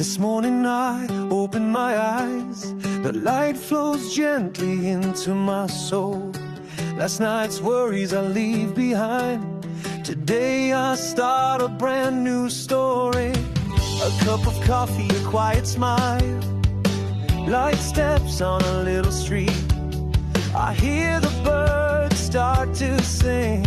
This morning I open my eyes, the light flows gently into my soul. Last night's worries I leave behind. Today I start a brand new story. A cup of coffee, a quiet smile, light steps on a little street. I hear the birds start to sing.